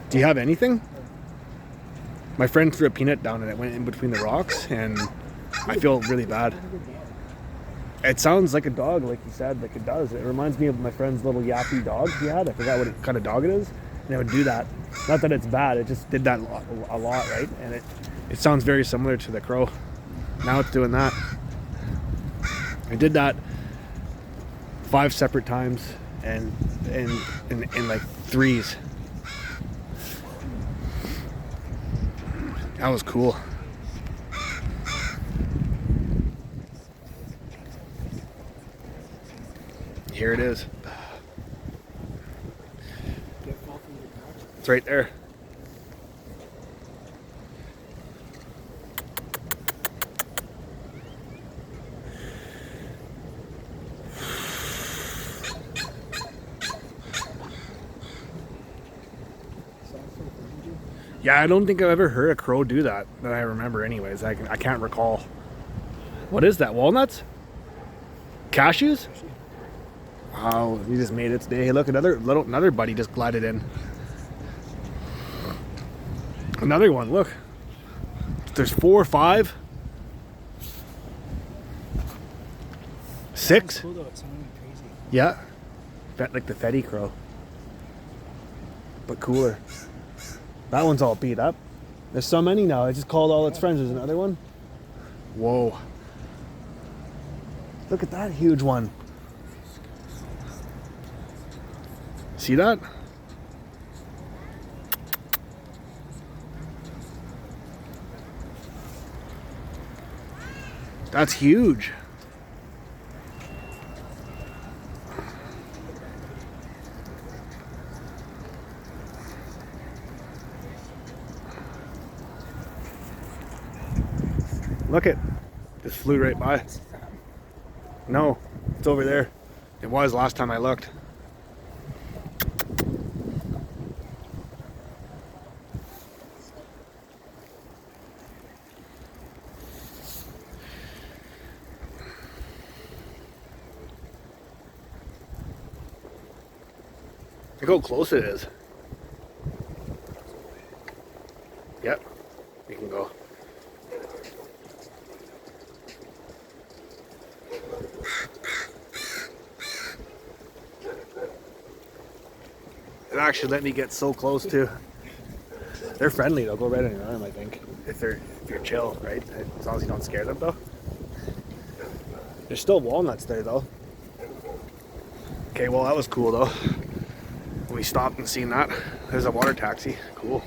Do you have anything? My friend threw a peanut down and it went in between the rocks, and I feel really bad. It sounds like a dog, like you said, like it does. It reminds me of my friend's little yappy dog he had. I forgot what kind of dog it is. And it would do that. Not that it's bad, it just did that a lot, right? And it sounds very similar to the crow. Now it's doing that. I did that 5 separate times and in like threes. That was cool. Here it is. It's right there. Yeah, I don't think I've ever heard a crow do that I remember anyways. I can't recall. What is that? Walnuts? Cashews? Wow, he just made its day. Hey, look, another buddy just glided in. Another one, look. There's 4 or 5. 6. Cool though, it's sounding crazy. Yeah. Like the Fetty crow. But cooler. That one's all beat up. There's so many now. I just called all its friends. There's another one. Whoa. Look at that huge one. See that? That's huge. Look it. Just flew right by. No, it's over there. It was last time I looked. Look how close it is. Yep, we can go. It actually let me get so close too. They're friendly, they'll go right on your arm, I think. If you're chill, right? As long as you don't scare them though. There's still walnuts there though. Okay, well that was cool though. We stopped and seen that. There's a water taxi. Cool.